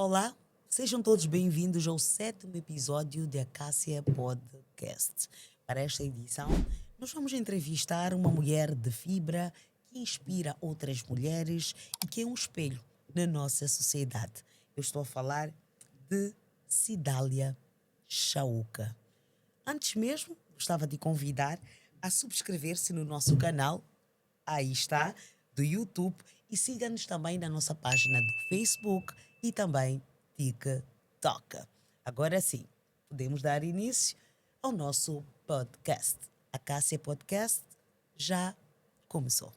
Olá, sejam todos bem-vindos ao sétimo episódio de Acácia Podcast. Para esta edição, nós vamos entrevistar uma mulher de fibra que inspira outras mulheres e que é um espelho na nossa sociedade. Eu estou a falar de Cidália Chaúca. Antes mesmo, gostava de convidar a subscrever-se no nosso canal, aí está, do YouTube, e siga-nos também na nossa página do Facebook e também TikTok. Agora sim, podemos dar início ao nosso podcast. A Cássia Podcast já começou.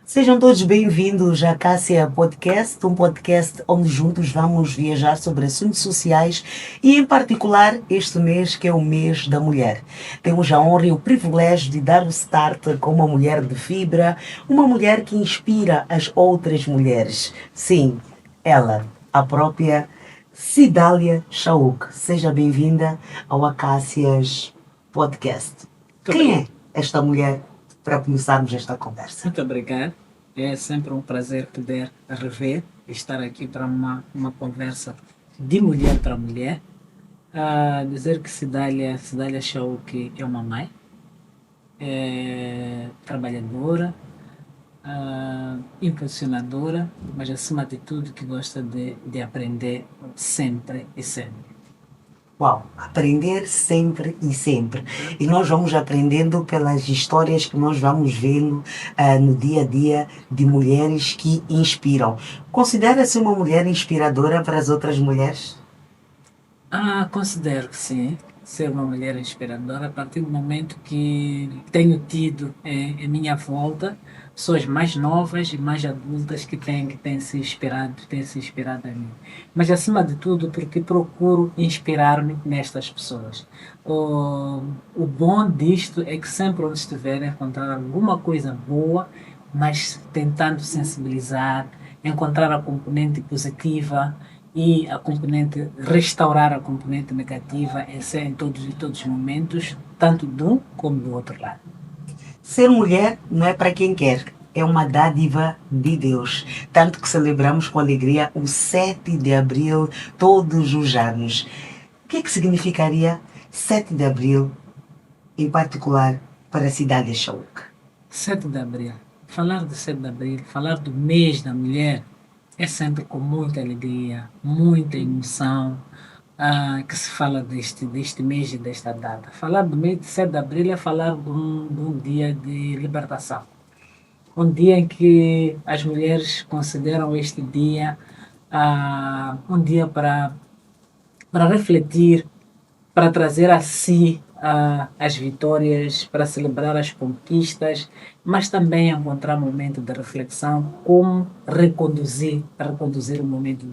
Sejam todos bem-vindos à Cássia Podcast, um podcast onde juntos vamos viajar sobre assuntos sociais e, em particular, este mês que é o mês da mulher. Temos a honra e o privilégio de dar o start com uma mulher de fibra, uma mulher que inspira as outras mulheres. Sim, ela, a própria Cidália Chaúca. Seja bem-vinda ao Acácias Podcast. Quem é esta mulher para começarmos esta conversa? Muito obrigado. É sempre um prazer poder rever e estar aqui para uma conversa de mulher para mulher. Dizer que Cidália Chaúca é uma mãe, é trabalhadora, impulsionadora, mas acima de tudo que gosta de aprender sempre e sempre. Uau, aprender sempre e sempre. E nós vamos aprendendo pelas histórias que nós vamos vendo no dia a dia de mulheres que inspiram. Considera-se uma mulher inspiradora para as outras mulheres? Considero que sim, ser uma mulher inspiradora a partir do momento que tenho tido em minha volta pessoas mais novas e mais adultas que têm se inspirado em mim. Mas acima de tudo porque procuro inspirar-me nestas pessoas. O bom disto é que sempre onde estiver encontrar alguma coisa boa, mas tentando sensibilizar, encontrar a componente positiva e a componente, restaurar a componente negativa em todos os momentos, tanto de um como do outro lado. Ser mulher não é para quem quer, é uma dádiva de Deus. Tanto que celebramos com alegria o 7 de abril todos os anos. O que é que significaria 7 de abril, em particular, para a Cidália Chaúca? 7 de abril. Falar de 7 de abril, falar do mês da mulher, é sempre com muita alegria, muita emoção, que se fala deste mês e desta data. Falar do mês de 7 de abril é falar de um dia de libertação. Um dia em que as mulheres consideram este dia um dia para refletir, para trazer a si as vitórias, para celebrar as conquistas, mas também encontrar momento de reflexão, como reconduzir o momento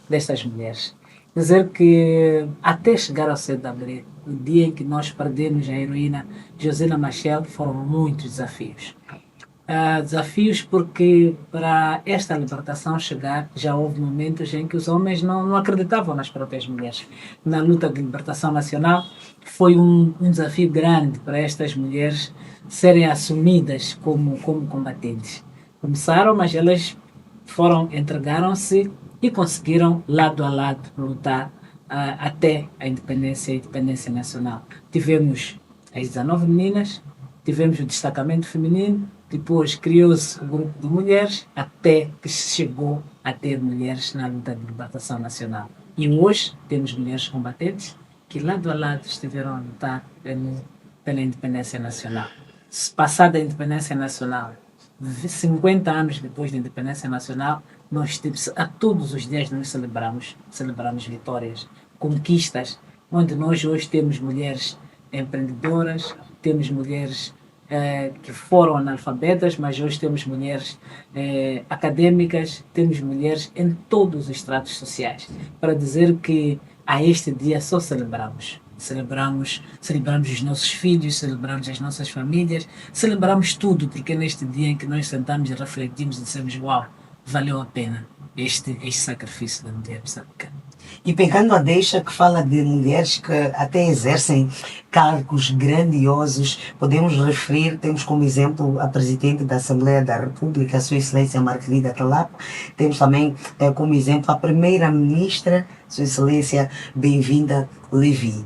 destas mulheres. Dizer que até chegar ao 7 de abril, o dia em que nós perdemos a heroína Josina Machel, foram muitos desafios. Desafios porque para esta libertação chegar já houve momentos em que os homens não acreditavam nas próprias mulheres. Na luta de libertação nacional foi um desafio grande para estas mulheres serem assumidas como combatentes. Começaram, mas elas entregaram-se e conseguiram lado a lado lutar até a independência nacional. Tivemos as 19 meninas, tivemos o destacamento feminino, depois criou-se o grupo de mulheres, até que se chegou a ter mulheres na luta de libertação nacional. E hoje temos mulheres combatentes que lado a lado estiveram a lutar pela independência nacional. Passada a independência nacional, 50 anos depois da independência nacional, nós a todos os dias nós celebramos vitórias, conquistas, onde nós hoje temos mulheres empreendedoras, temos mulheres que foram analfabetas, mas hoje temos mulheres acadêmicas, temos mulheres em todos os estratos sociais, para dizer que a este dia só celebramos os nossos filhos, celebramos as nossas famílias, celebramos tudo, porque é neste dia em que nós sentamos e refletimos e dissemos, uau, valeu a pena este sacrifício da mulher moçambicana. E pegando a deixa que fala de mulheres que até exercem cargos grandiosos, podemos referir, temos como exemplo a Presidente da Assembleia da República, Sua Excelência Margarida Talap, temos também como exemplo a Primeira-Ministra, Sua Excelência Bem-vinda Levi.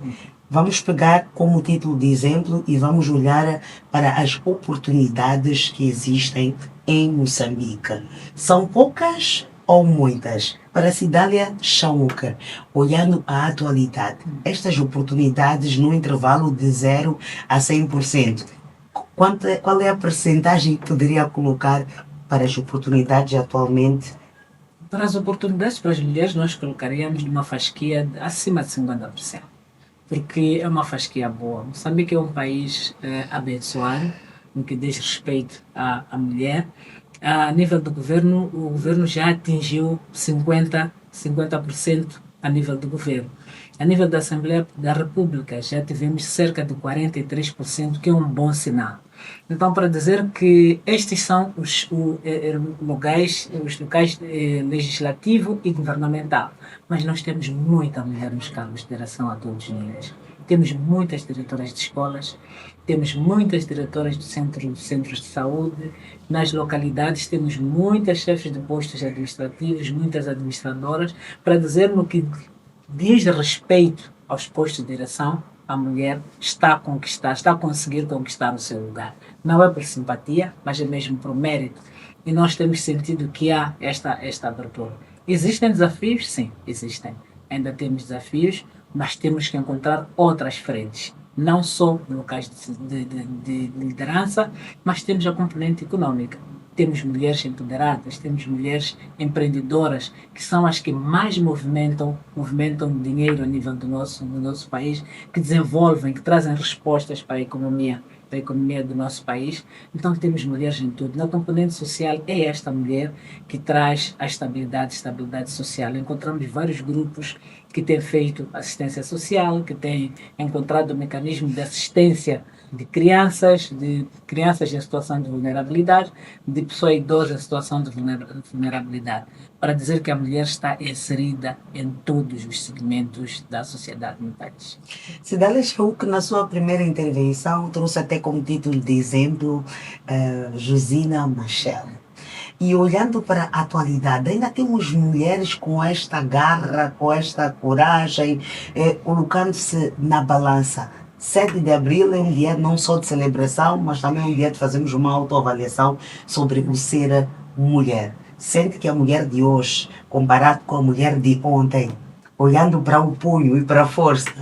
Vamos pegar como título de exemplo e vamos olhar para as oportunidades que existem em Moçambique. São poucas ou muitas? Para Cidália Chamuca, olhando a atualidade, estas oportunidades no intervalo de 0 a 100%, qual é a percentagem que poderia colocar para as oportunidades atualmente? Para as oportunidades para as mulheres, nós colocaríamos numa fasquia acima de 50%, porque é uma fasquia boa. Moçambique é um país abençoado, no que diz respeito à mulher. A nível do governo, o governo já atingiu 50% a nível do governo. A nível da Assembleia da República, já tivemos cerca de 43%, que é um bom sinal. Então, para dizer que estes são os locais legislativo e governamental, mas nós temos muita mulher nos cargos de direção a todos os níveis. Temos muitas diretoras de escolas, temos muitas diretoras de centros de saúde, nas localidades temos muitas chefes de postos administrativos, muitas administradoras, para dizer no que diz respeito aos postos de direção, a mulher está a conseguir conquistar o seu lugar. Não é por simpatia, mas é mesmo por mérito. E nós temos sentido que há esta abertura. Existem desafios? Sim, existem. Ainda temos desafios, mas temos que encontrar outras frentes. Não só locais de liderança, mas temos a componente econômica. Temos mulheres empoderadas, temos mulheres empreendedoras, que são as que mais movimentam dinheiro a nível do nosso país, que desenvolvem, que trazem respostas para a economia do nosso país. Então temos mulheres em tudo. Na componente social é esta mulher que traz a estabilidade social. Encontramos vários grupos que têm feito assistência social, que têm encontrado o mecanismo de assistência de crianças em situação de vulnerabilidade, de pessoas idosas em situação de vulnerabilidade, para dizer que a mulher está inserida em todos os segmentos da sociedade no país. Cidália Chamuca, na sua primeira intervenção, trouxe até como título de exemplo Josina Machel. E olhando para a atualidade, ainda temos mulheres com esta garra, com esta coragem, colocando-se na balança. 7 de abril é um dia não só de celebração, mas também um dia de fazermos uma autoavaliação sobre o ser mulher. Sente que a mulher de hoje, comparado com a mulher de ontem, olhando para o punho e para a força,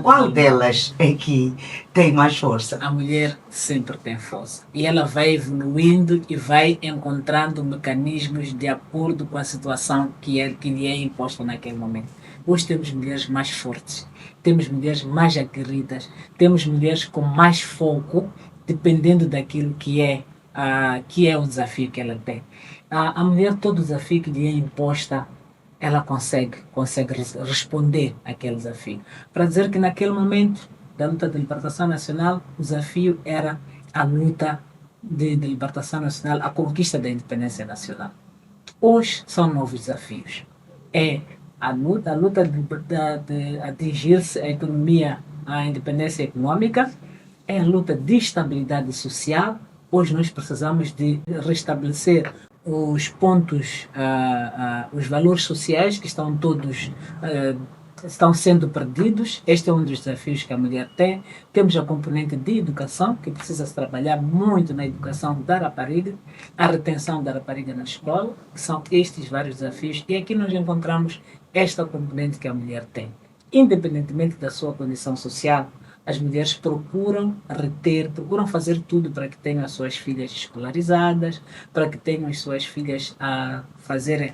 qual delas é que tem mais força? A mulher sempre tem força. E ela vai evoluindo e vai encontrando mecanismos de acordo com a situação que lhe é imposta naquele momento. Hoje temos mulheres mais fortes, temos mulheres mais aguerridas, temos mulheres com mais foco, dependendo daquilo que é o desafio que ela tem. A mulher, todo desafio que lhe é imposta, ela consegue responder àquele desafio. Para dizer que naquele momento da luta de libertação nacional, o desafio era a luta de libertação nacional, a conquista da independência nacional. Hoje são novos desafios. É a luta de atingir-se a economia, a independência econômica, é a luta de estabilidade social. Hoje nós precisamos de restabelecer os pontos, os valores sociais que estão todos estão sendo perdidos. Este é um dos desafios que a mulher tem. Temos a componente de educação, que precisa-se trabalhar muito na educação da rapariga, a retenção da rapariga na escola, que são estes vários desafios. E aqui nós encontramos esta componente que a mulher tem. Independentemente da sua condição social, as mulheres procuram fazer tudo para que tenham as suas filhas escolarizadas, para que tenham as suas filhas a fazerem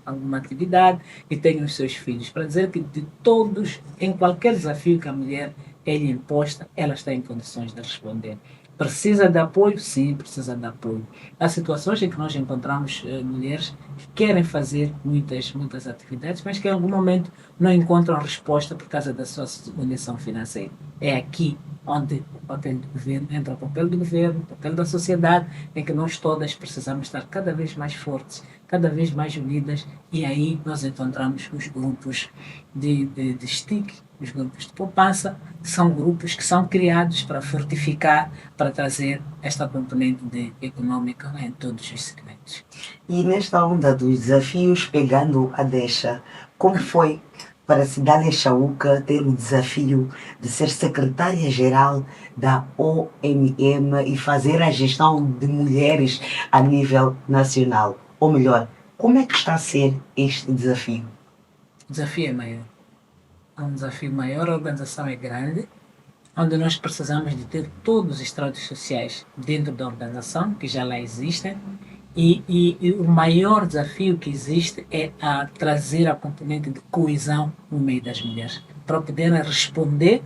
alguma atividade e tenham os seus filhos. Para dizer que de todos, em qualquer desafio que a mulher é lhe imposta, ela está em condições de responder. Precisa de apoio? Sim, precisa de apoio. Há situações em que nós encontramos mulheres que querem fazer muitas atividades, mas que em algum momento não encontram resposta por causa da sua condição financeira. É aqui onde o papel do governo entra o papel do governo, o papel da sociedade, em que nós todas precisamos estar cada vez mais fortes, cada vez mais unidas, e aí nós encontramos os grupos de STIC, os grupos de poupança, que são grupos que são criados para fortificar, para trazer esta componente econômica em todos os segmentos. E nesta onda dos desafios, pegando a deixa, como foi para Cidália Chaúca ter o desafio de ser secretária-geral da OMM e fazer a gestão de mulheres a nível nacional? Ou melhor, como é que está a ser este desafio? O desafio é maior. É um desafio maior, a organização é grande, onde nós precisamos de ter todos os estratos sociais dentro da organização, que já lá existem, e o maior desafio que existe é a trazer a componente de coesão no meio das mulheres, para poderem responder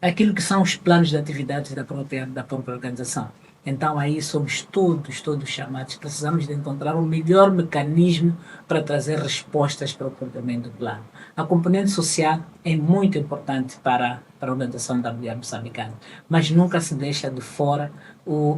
àquilo que são os planos de atividades da própria organização. Então aí somos todos chamados, precisamos de encontrar o melhor mecanismo para trazer respostas para o cumprimento do plano. A componente social é muito importante para a organização da mulher moçambicana, mas nunca se deixa de fora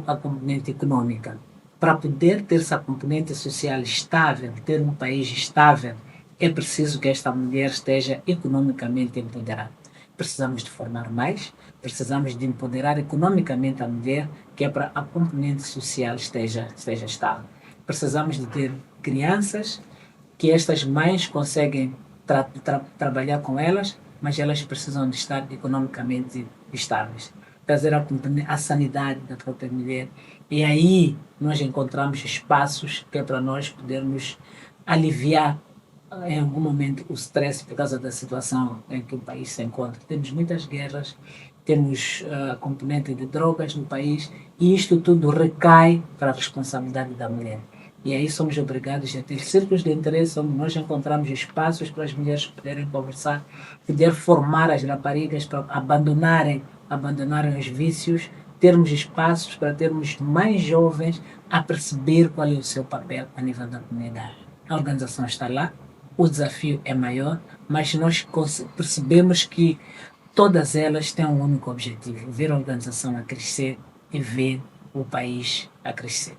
a componente econômica. Para poder ter essa componente social estável, ter um país estável, é preciso que esta mulher esteja economicamente empoderada. Precisamos de formar mais, precisamos de empoderar economicamente a mulher, que é para a componente social esteja estável. Precisamos de ter crianças que estas mães conseguem trabalhar com elas, mas elas precisam de estar economicamente estáveis. Trazer a sanidade da própria mulher. E aí nós encontramos espaços que é para nós podermos aliviar em algum momento o stress por causa da situação em que o país se encontra. Temos muitas guerras, temos a componente de drogas no país, e isto tudo recai para a responsabilidade da mulher. E aí somos obrigados a ter círculos de interesse onde nós encontramos espaços para as mulheres poderem conversar, poder formar as raparigas para abandonarem os vícios, termos espaços para termos mais jovens a perceber qual é o seu papel a nível da comunidade. A organização está lá, o desafio é maior, mas nós percebemos que todas elas têm um único objetivo: ver a organização a crescer e ver o país a crescer.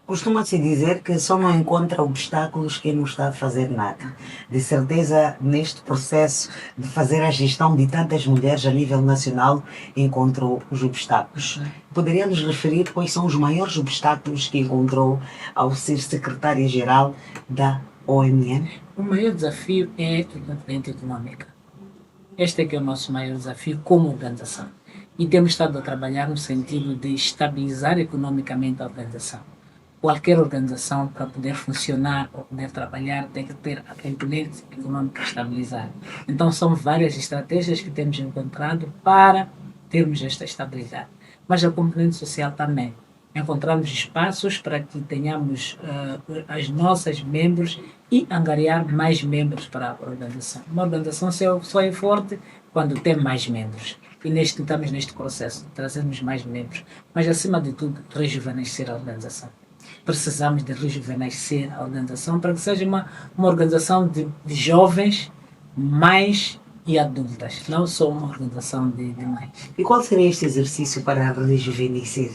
Costuma-se dizer que só não encontra obstáculos quem não está a fazer nada. De certeza, neste processo de fazer a gestão de tantas mulheres a nível nacional, encontrou os obstáculos. Poderia nos referir quais são os maiores obstáculos que encontrou ao ser secretária-geral da OMM? O maior desafio é a componente econômica. Este é que é o nosso maior desafio como organização. E temos estado a trabalhar no sentido de estabilizar economicamente a organização. Qualquer organização, para poder funcionar ou poder trabalhar, tem que ter a componente econômica estabilizada. Então são várias estratégias que temos encontrado para termos esta estabilidade. Mas a componente social também. Encontramos espaços para que tenhamos as nossas membros e angariar mais membros para a organização. Uma organização só é forte quando tem mais membros. E estamos neste processo de trazermos mais membros. Mas, acima de tudo, rejuvenescer a organização. Precisamos de rejuvenescer a organização para que seja uma organização de jovens, mais e adultas, não só uma organização de mães. E qual seria este exercício para rejuvenescer?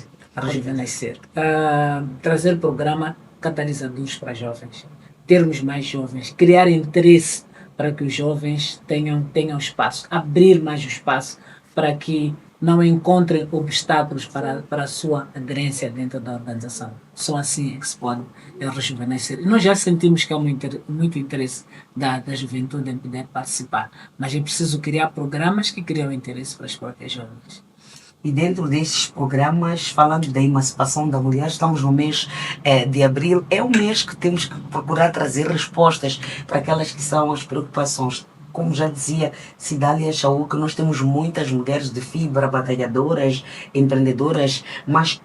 Trazer programa catalisadores para jovens, termos mais jovens, criar interesse para que os jovens tenham espaço, abrir mais o espaço para que não encontrem obstáculos para a sua aderência dentro da organização. Só assim é que se pode rejuvenescer. E nós já sentimos que há muito interesse da juventude em poder participar, mas é preciso criar programas que criam interesse para as próprias jovens. E dentro desses programas, falando da emancipação da mulher, estamos no mês de abril. É um mês que temos que procurar trazer respostas para aquelas que são as preocupações. Como já dizia Cidália Chaúca, nós temos muitas mulheres de fibra, batalhadoras, empreendedoras, mas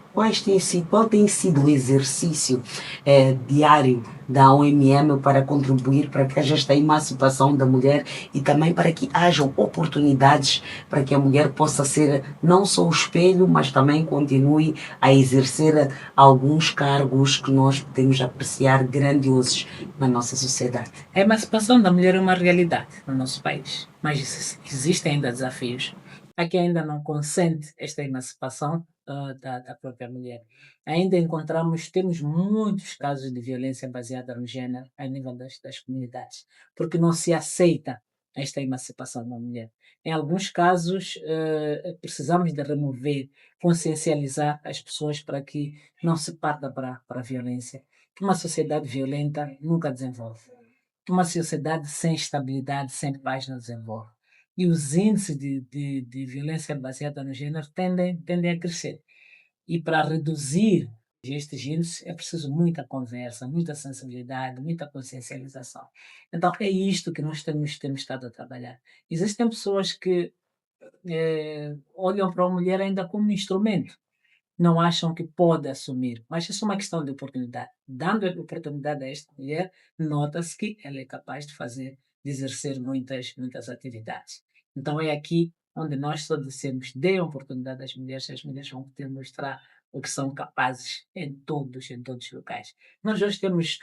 qual tem sido o exercício diário da OMM para contribuir para que haja esta emancipação da mulher e também para que hajam oportunidades para que a mulher possa ser não só o espelho, mas também continue a exercer alguns cargos que nós podemos apreciar grandiosos na nossa sociedade? A emancipação da mulher é uma realidade no nosso país, mas existem ainda desafios. aqui ainda não consente esta emancipação da própria mulher. Ainda temos muitos casos de violência baseada no gênero a nível das comunidades, porque não se aceita esta emancipação da mulher. Em alguns casos, precisamos de remover, consciencializar as pessoas para que não se parta para a violência. Uma sociedade violenta nunca desenvolve. Uma sociedade sem estabilidade, sem paz, não desenvolve. E os índices de violência baseada no gênero tendem a crescer. E para reduzir estes índices é preciso muita conversa, muita sensibilidade, muita consciencialização. Então é isto que nós temos estado a trabalhar. Existem pessoas que olham para a mulher ainda como um instrumento, não acham que pode assumir, mas isso é uma questão de oportunidade. Dando a oportunidade a esta mulher, nota-se que ela é capaz de fazer, de exercer muitas atividades. Então é aqui onde nós só dissemos, dê a oportunidade às mulheres, as mulheres vão poder mostrar o que são capazes em todos os locais. Nós hoje temos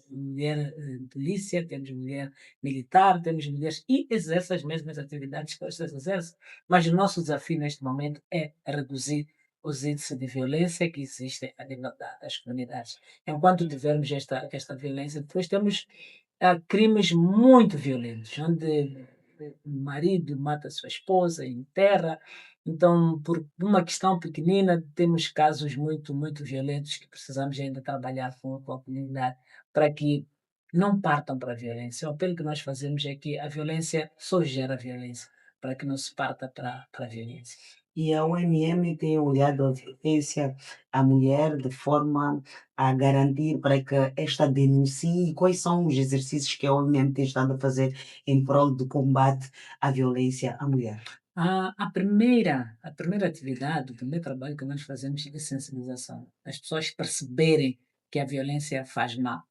mulher polícia, temos mulher militar, temos mulheres e exercem as mesmas atividades que elas exercem, mas o nosso desafio neste momento é reduzir os índices de violência que existem a nível das comunidades. Enquanto tivermos esta violência, depois temos crimes muito violentos, onde o marido mata a sua esposa, enterra. Então, por uma questão pequenina, temos casos muito violentos que precisamos ainda trabalhar com a comunidade para que não partam para a violência. O apelo que nós fazemos é que a violência só gera violência, para que não se parta para a violência. E a OMM tem olhado a violência à mulher de forma a garantir para que esta denuncie. Quais são os exercícios que a OMM tem estado a fazer em prol do combate à violência à mulher? A primeira atividade, o primeiro trabalho que nós fazemos é de sensibilização. As pessoas perceberem que a violência faz mal.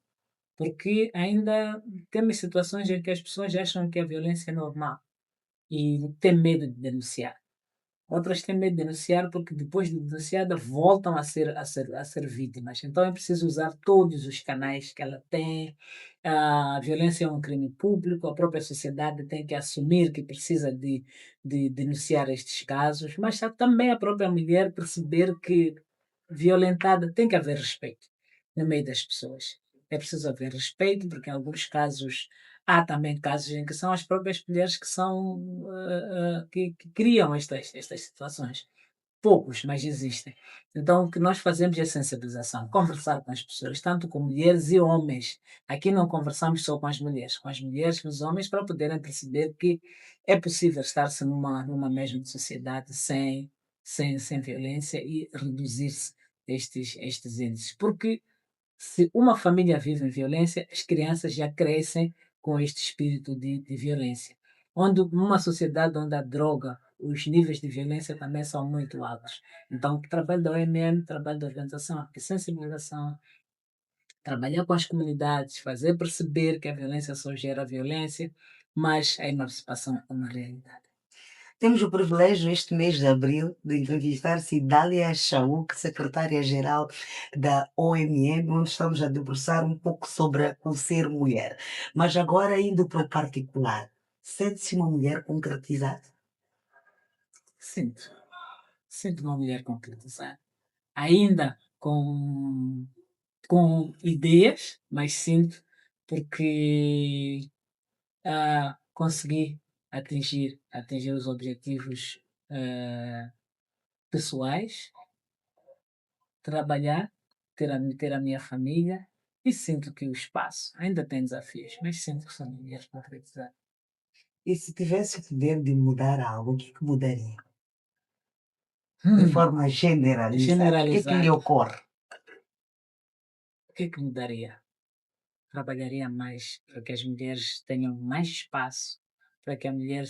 Porque ainda temos situações em que as pessoas acham que a violência é normal e têm medo de denunciar. Outras têm medo de denunciar porque depois de denunciada voltam a ser vítimas. Então é preciso usar todos os canais que ela tem. A violência é um crime público, a própria sociedade tem que assumir que precisa de denunciar estes casos, mas também a própria mulher perceber que violentada tem que haver respeito no meio das pessoas. É preciso haver respeito, porque em alguns casos há também casos em que são as próprias mulheres que são que criam estas situações. Poucos, mas existem. Então, o que nós fazemos é sensibilização, conversar com as pessoas, tanto com mulheres e homens. Aqui não conversamos só com as mulheres e os homens, para poderem perceber que é possível estar-se numa mesma sociedade sem violência e reduzir-se estes índices. Porque se uma família vive em violência, as crianças já crescem com este espírito de violência. Onde numa sociedade onde há droga, os níveis de violência também são muito altos. Então, o trabalho da OMM, o trabalho da organização, é sensibilização, trabalhar com as comunidades, fazer perceber que a violência só gera violência, mas a emancipação é uma realidade. Temos o privilégio, este mês de abril, de entrevistar Cidália Chauk, secretária-geral da OMM, onde estamos a debruçar um pouco sobre o ser mulher. Mas agora, indo para o particular, sente-se uma mulher concretizada? Sinto, sinto uma mulher concretizada. Ainda com ideias, mas sinto porque consegui atingir os objetivos pessoais, trabalhar, ter a minha família e sinto que o espaço ainda tem desafios, mas sinto que sou mulher concretizada. E se tivesse o poder de mudar algo, o que que mudaria? De Hum, forma generalizada, o que é que lhe Generalizado, ocorre? o que é que mudaria? Trabalharia mais para que as mulheres tenham mais espaço, para que a mulher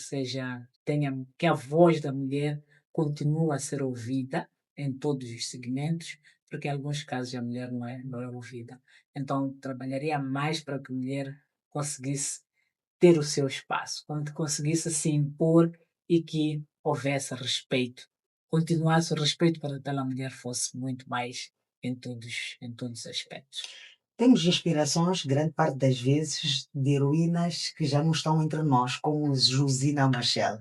que a voz da mulher continue a ser ouvida em todos os segmentos, porque em alguns casos a mulher não é ouvida. Então, trabalharia mais para que a mulher conseguisse ter o seu espaço, quando conseguisse se impor e que houvesse respeito, continuasse o respeito para que aquela mulher fosse muito mais em todos os aspectos. Temos inspirações, grande parte das vezes, de heroínas que já não estão entre nós, como Josina Machel.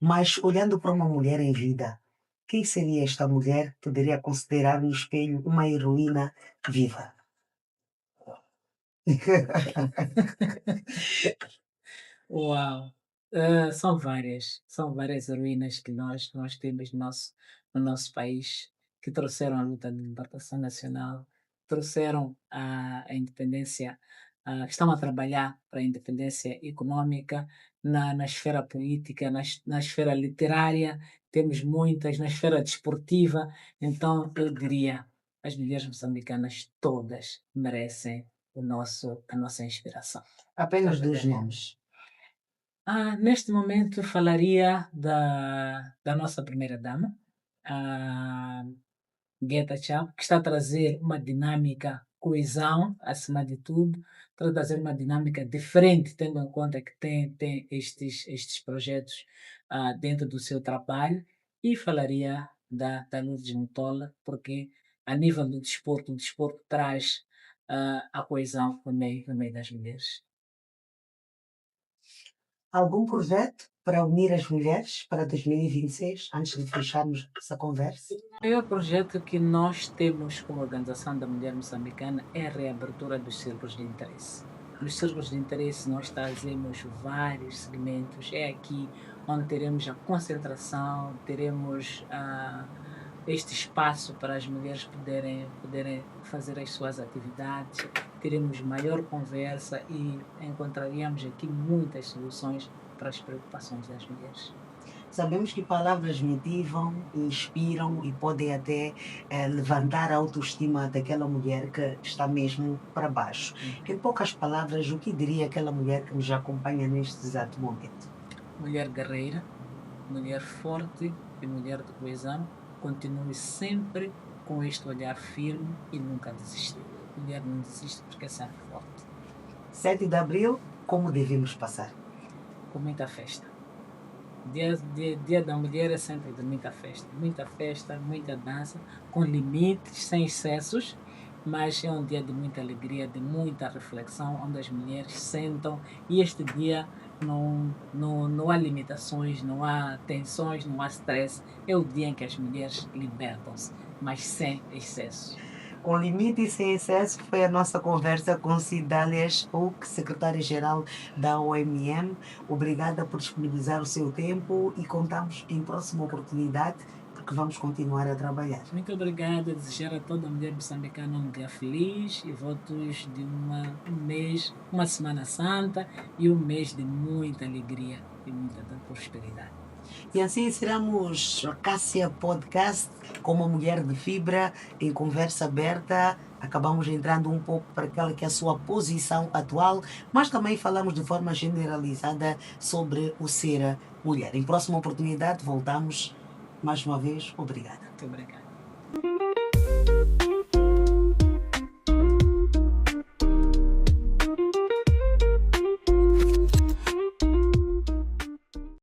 Mas olhando para uma mulher em vida, quem seria esta mulher que poderia considerar no espelho uma heroína viva? Uau! São várias heroínas que nós temos no nosso país, que trouxeram a luta de libertação nacional, trouxeram a independência, estão a trabalhar para a independência econômica, na esfera política, na esfera literária, temos muitas, na esfera desportiva. Então, eu diria, as mulheres moçambicanas todas merecem a nossa inspiração. Apenas dois nomes. Neste momento falaria da nossa primeira-dama, a Guetta Chao, que está a trazer uma dinâmica, coesão, acima de tudo, está a trazer uma dinâmica diferente, tendo em conta que tem estes projetos dentro do seu trabalho, e falaria da Lourdes Mutola, porque a nível do desporto, o desporto traz a coesão no meio das mulheres. Algum projeto para unir as mulheres para 2026, antes de fecharmos essa conversa? O maior projeto que nós temos como Organização da Mulher Moçambicana é a reabertura dos círculos de interesse. Nos círculos de interesse nós trazemos vários segmentos. É aqui onde teremos a concentração, teremos este espaço para as mulheres poderem fazer as suas atividades, teremos maior conversa e encontraríamos aqui muitas soluções para as preocupações das mulheres. Sabemos que palavras motivam, inspiram e podem até levantar a autoestima daquela mulher que está mesmo para baixo. Em poucas palavras, o que diria aquela mulher que nos acompanha neste exato momento? Mulher guerreira, mulher forte e mulher de coesão, continue sempre com este olhar firme e nunca desistir. Mulher não desiste porque é sempre forte. 7 de abril, como devemos passar? Com muita festa. Dia da mulher é sempre de muita festa, muita dança, com limites, sem excessos, mas é um dia de muita alegria, de muita reflexão, onde as mulheres sentam e este dia não há limitações, não há tensões, não há stress. É o dia em que as mulheres libertam-se, mas sem excesso. Com limite e sem excesso foi a nossa conversa com Cidália Spook, secretária-geral da OMM. Obrigada por disponibilizar o seu tempo e contamos em próxima oportunidade, porque vamos continuar a trabalhar. Muito obrigada, desejar a toda a mulher moçambicana um dia feliz e votos de uma Semana Santa e um mês de muita alegria e muita prosperidade. E assim encerramos a Cássia Podcast com uma mulher de fibra em conversa aberta. Acabamos entrando um pouco para aquela que é a sua posição atual, mas também falamos de forma generalizada sobre o ser mulher. Em próxima oportunidade voltamos mais uma vez. Obrigada. Muito obrigada.